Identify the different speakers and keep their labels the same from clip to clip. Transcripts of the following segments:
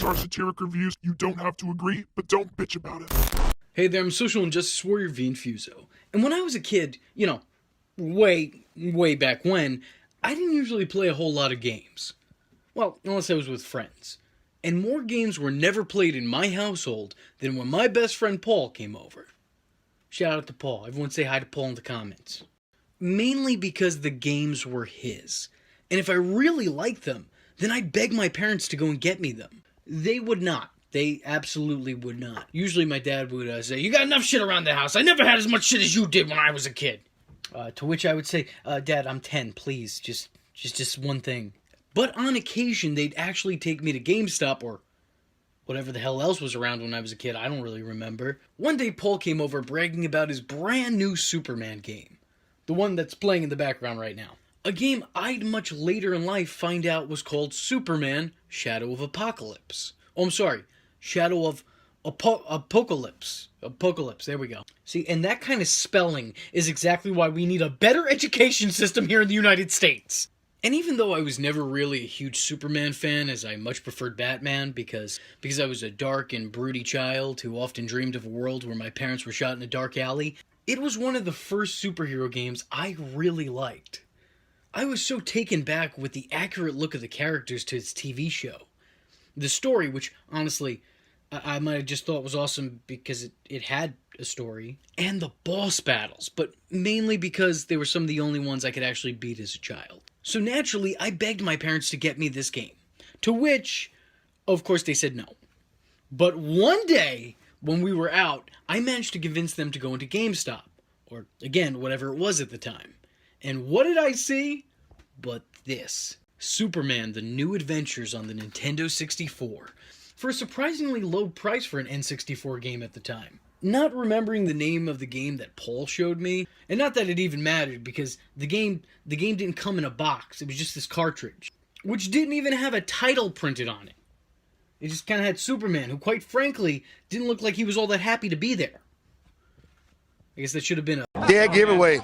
Speaker 1: are satiric reviews. You don't have to agree, but don't bitch about it.
Speaker 2: Hey there, I'm Social Injustice Warrior V Infuso. And when I was a kid, way back when, I didn't usually play a whole lot of games. Well, unless I was with friends. And more games were never played in my household than when my best friend Paul came over. Shout out to Paul. Everyone say hi to Paul in the comments. Mainly because the games were his. And if I really liked them, then I'd beg my parents to go and get me them. They would not. They absolutely would not. Usually my dad would say, "You got enough shit around the house. I never had as much shit as you did when I was a kid." To which I would say, "Dad, I'm 10, please. Just one thing." But on occasion, they'd actually take me to GameStop or whatever the hell else was around when I was a kid. I don't really remember. One day, Paul came over bragging about his brand new Superman game. The one that's playing in the background right now. A game I'd much later in life find out was called Superman Shadow of Apocalypse. Oh, I'm sorry. Shadow of Apocalypse. Apocalypse, there we go. See, and that kind of spelling is exactly why we need a better education system here in the United States. And even though I was never really a huge Superman fan, as I much preferred Batman, because I was a dark and broody child who often dreamed of a world where my parents were shot in a dark alley, it was one of the first superhero games I really liked. I was so taken back with the accurate look of the characters to its TV show. The story, which honestly, I might have just thought was awesome because it had a story, and the boss battles, but mainly because they were some of the only ones I could actually beat as a child. So naturally, I begged my parents to get me this game, to which, of course, they said no. But one day, when we were out, I managed to convince them to go into GameStop, or again, whatever it was at the time. And what did I see? But this. Superman, The New Adventures on the Nintendo 64. For a surprisingly low price for an N64 game at the time. Not remembering the name of the game that Paul showed me, and not that it even mattered because the game didn't come in a box, it was just this cartridge, which didn't even have a title printed on it. It just kind of had Superman, who quite frankly didn't look like he was all that happy to be there. I guess that should have been a
Speaker 3: dead giveaway.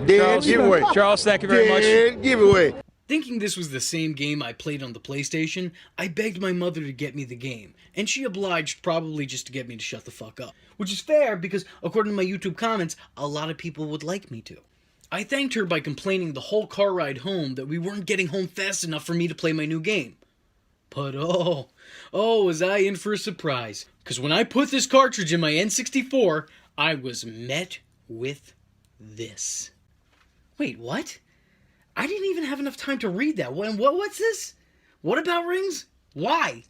Speaker 3: Dead giveaway.
Speaker 4: Charles, thank you very much.
Speaker 3: Dead giveaway.
Speaker 2: Thinking this was the same game I played on the PlayStation, I begged my mother to get me the game, and she obliged probably just to get me to shut the fuck up. Which is fair, because according to my YouTube comments, a lot of people would like me to. I thanked her by complaining the whole car ride home that we weren't getting home fast enough for me to play my new game. But oh, was I in for a surprise, because when I put this cartridge in my N64, I was met with this. Wait, what? I didn't even have enough time to read that. What's this? What about rings? Why?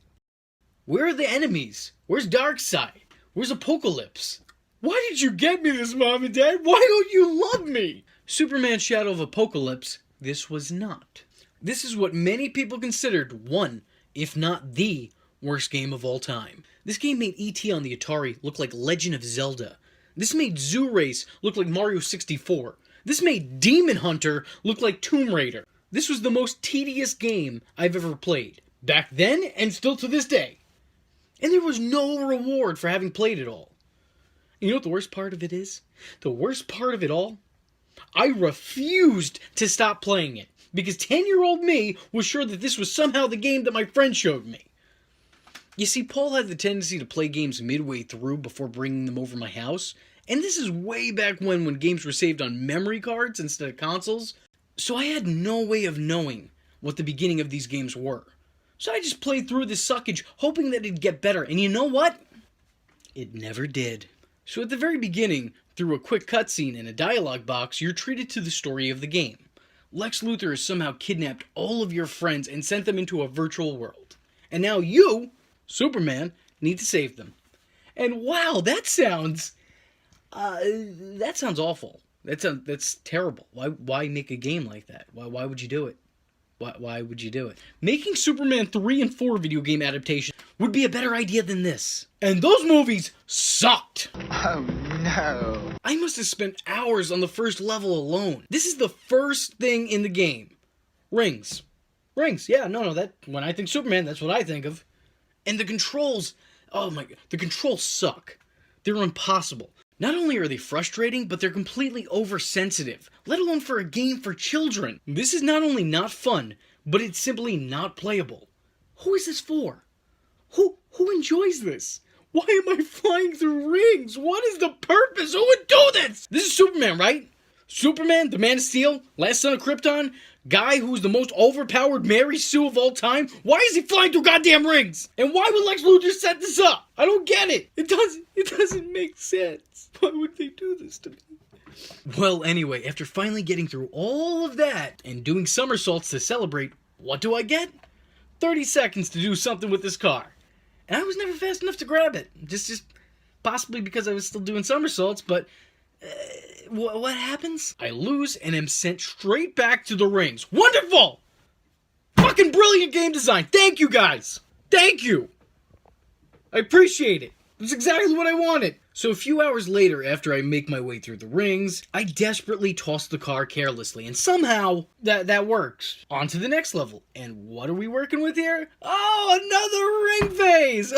Speaker 2: Where are the enemies? Where's Darkseid? Where's Apocalypse? Why did you get me this, Mom and Dad? Why don't you love me? Superman Shadow of Apocalypse, this was not. This is what many people considered one, if not the, worst game of all time. This game made E.T. on the Atari look like Legend of Zelda. This made Zoo Race look like Mario 64. This made Demon Hunter look like Tomb Raider. This was the most tedious game I've ever played. Back then, and still to this day. And there was no reward for having played it all. You know what the worst part of it is? The worst part of it all? I refused to stop playing it. Because 10-year-old me was sure that this was somehow the game that my friend showed me. You see, Paul had the tendency to play games midway through before bringing them over my house. And this is way back when games were saved on memory cards instead of consoles. So I had no way of knowing what the beginning of these games were. So I just played through this suckage, hoping that it'd get better. And you know what? It never did. So at the very beginning, through a quick cutscene and a dialogue box, you're treated to the story of the game. Lex Luthor has somehow kidnapped all of your friends and sent them into a virtual world. And now you, Superman, need to save them. And wow, that sounds awful. That's terrible. Why make a game like that? Why would you do it? Why would you do it? Making Superman 3 and 4 video game adaptations would be a better idea than this. And those movies sucked.
Speaker 3: Oh no.
Speaker 2: I must have spent hours on the first level alone. This is the first thing in the game. Rings. Rings, yeah, no, that when I think Superman, that's what I think of. And the controls, oh my god, the controls suck. They're impossible. Not only are they frustrating, but they're completely oversensitive, let alone for a game for children. This is not only not fun, but it's simply not playable. Who is this for? Who enjoys this? Why am I flying through rings? What is the purpose? Who would do this? This is Superman, right? Superman, the Man of Steel, last son of Krypton, guy who's the most overpowered Mary Sue of all time. Why is he flying through goddamn rings? And why would Lex Luthor set this up? I don't get it. It doesn't make sense. Why would they do this to me? Well, anyway, after finally getting through all of that and doing somersaults to celebrate, what do I get? 30 seconds to do something with this car. And I was never fast enough to grab it. Just possibly because I was still doing somersaults, but what happens? I lose and am sent straight back to the rings. Wonderful! Fucking brilliant game design. Thank you, guys. Thank you. I appreciate it. That's exactly what I wanted. So a few hours later, after I make my way through the rings, I desperately toss the car carelessly, and somehow that works. On to the next level. And what are we working with here? Oh, another ring phase!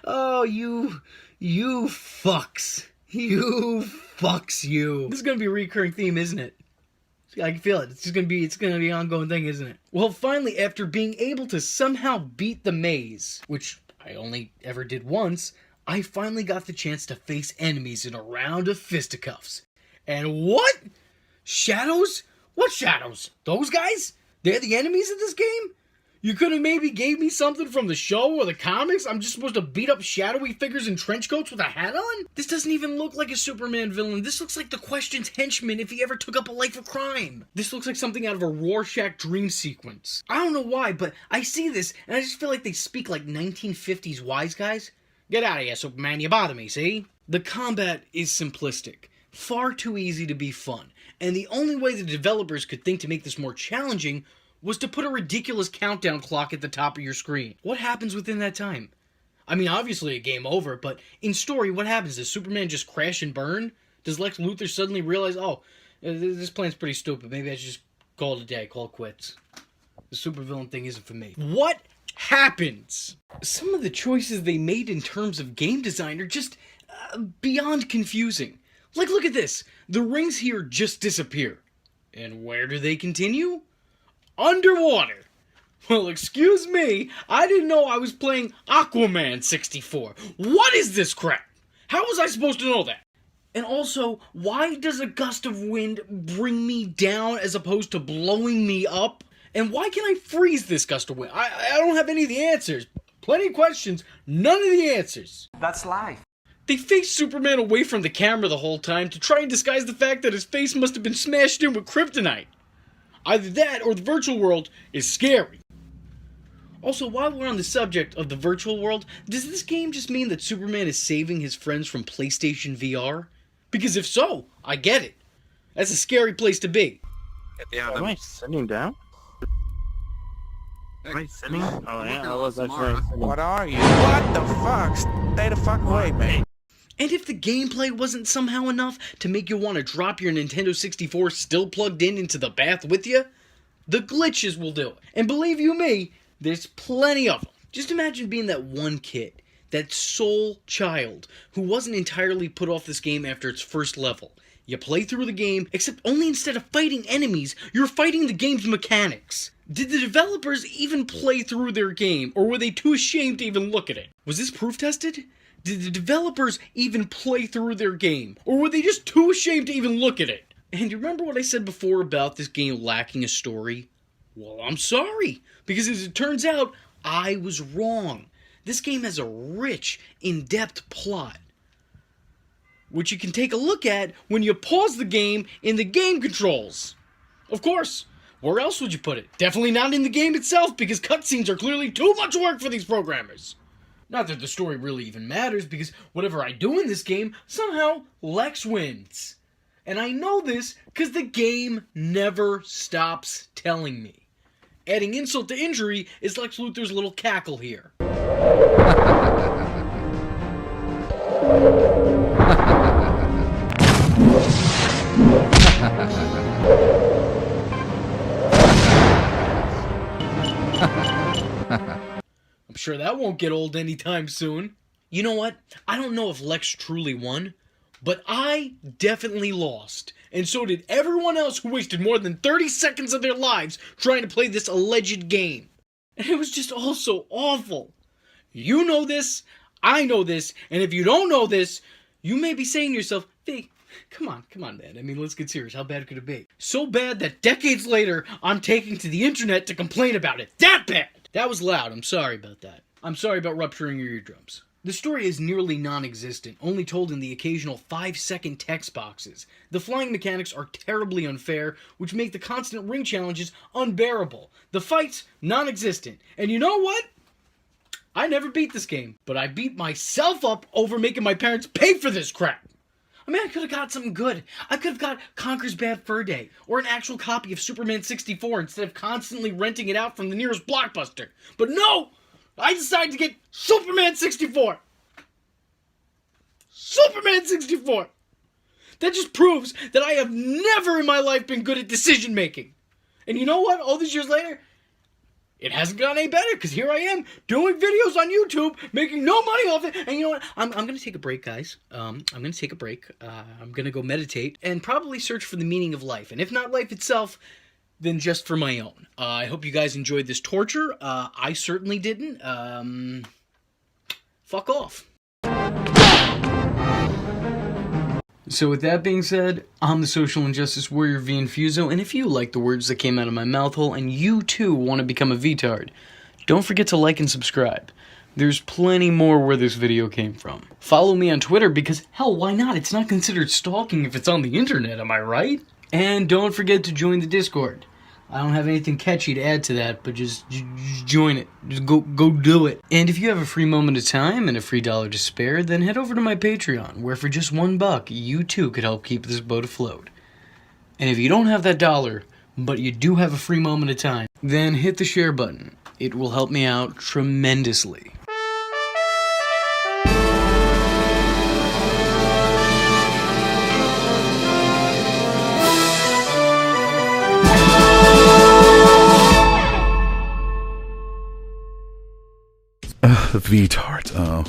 Speaker 2: Oh, you fucks. You fucks you. This is gonna be a recurring theme, isn't it? I can feel it. It's gonna be an ongoing thing, isn't it? Well, finally, after being able to somehow beat the maze, which I only ever did once, I finally got the chance to face enemies in a round of fisticuffs. And what? Shadows? What shadows? Those guys? They're the enemies of this game? You could have maybe gave me something from the show or the comics? I'm just supposed to beat up shadowy figures in trench coats with a hat on? This doesn't even look like a Superman villain. This looks like the Question's henchman if he ever took up a life of crime. This looks like something out of a Rorschach dream sequence. I don't know why, but I see this and I just feel like they speak like 1950s wise guys. Get out of here, Superman, you bother me, see? The combat is simplistic, far too easy to be fun, and the only way the developers could think to make this more challenging was to put a ridiculous countdown clock at the top of your screen. What happens within that time? I mean, obviously a game over, but in story, what happens? Does Superman just crash and burn? Does Lex Luthor suddenly realize, oh, this plan's pretty stupid, maybe I should just call it a day, call it quits? The supervillain thing isn't for me. What happens? Some of the choices they made in terms of game design are just beyond confusing. Like, look at this. The rings here just disappear. And where do they continue? Underwater. Well, excuse me, I didn't know I was playing Aquaman 64. What is this crap? How was I supposed to know that? And also, why does a gust of wind bring me down as opposed to blowing me up? And why can I freeze this gust of wind? I don't have any of the answers. Plenty of questions, none of the answers.
Speaker 4: That's life.
Speaker 2: They faced Superman away from the camera the whole time to try and disguise the fact that his face must have been smashed in with kryptonite. Either that or the virtual world is scary. Also, while we're on the subject of the virtual world, does this game just mean that Superman is saving his friends from PlayStation VR? Because if so, I get it. That's a scary place to be.
Speaker 5: Yeah,
Speaker 6: Am I sitting down? Am I sitting? Oh yeah, I was actually sitting.
Speaker 5: what are you? What the fuck? Stay the fuck away, man.
Speaker 2: And if the gameplay wasn't somehow enough to make you want to drop your Nintendo 64 still plugged in into the bath with you, the glitches will do it. And believe you me, there's plenty of them. Just imagine being that one kid, that sole child, who wasn't entirely put off this game after its first level. You play through the game, except only instead of fighting enemies, you're fighting the game's mechanics. Did the developers even play through their game, or were they too ashamed to even look at it? Was this proof tested? Did the developers even play through their game, or were they just too ashamed to even look at it? And you remember what I said before about this game lacking a story? Well, I'm sorry, because as it turns out, I was wrong. This game has a rich, in-depth plot, which you can take a look at when you pause the game in the game controls. Of course, where else would you put it? Definitely not in the game itself, because cutscenes are clearly too much work for these programmers. Not that the story really even matters, because whatever I do in this game, somehow Lex wins. And I know this because the game never stops telling me. Adding insult to injury is Lex Luthor's little cackle here. I'm sure that won't get old anytime soon. You know what? I don't know if Lex truly won, but I definitely lost. And so did everyone else who wasted more than 30 seconds of their lives trying to play this alleged game. And it was just all so awful. You know this, I know this, and if you don't know this, you may be saying to yourself, "Hey, come on, man. I mean, let's get serious. How bad could it be?" So bad that decades later, I'm taking to the internet to complain about it. That bad! That was loud. I'm sorry about that. I'm sorry about rupturing your eardrums. The story is nearly non-existent, only told in the occasional 5-second text boxes. The flying mechanics are terribly unfair, which make the constant ring challenges unbearable. The fights, non-existent. And you know what? I never beat this game, but I beat myself up over making my parents pay for this crap. I mean, I could have got something good. I could have got Conker's Bad Fur Day, or an actual copy of Superman 64 instead of constantly renting it out from the nearest Blockbuster. But no! I decided to get Superman 64! Superman 64! That just proves that I have never in my life been good at decision making. And you know what? All these years later, it hasn't gotten any better, because here I am doing videos on YouTube, making no money off it. And you know what? I'm going to take a break, guys. I'm going to take a break. I'm going to go meditate and probably search for the meaning of life. And if not life itself, then just for my own. I hope you guys enjoyed this torture. I certainly didn't. Fuck off. So with that being said, I'm the Social Injustice Warrior V Infuso, and if you like the words that came out of my mouth hole and you too want to become a VTard, don't forget to like and subscribe. There's plenty more where this video came from. Follow me on Twitter because, hell, why not? It's not considered stalking if it's on the internet, am I right? And don't forget to join the Discord. I don't have anything catchy to add to that, but just join it. Just go do it. And if you have a free moment of time and a free dollar to spare, then head over to my Patreon, where for just $1, you too could help keep this boat afloat. And if you don't have that dollar, but you do have a free moment of time, then hit the share button. It will help me out tremendously.
Speaker 1: The VTards, oh.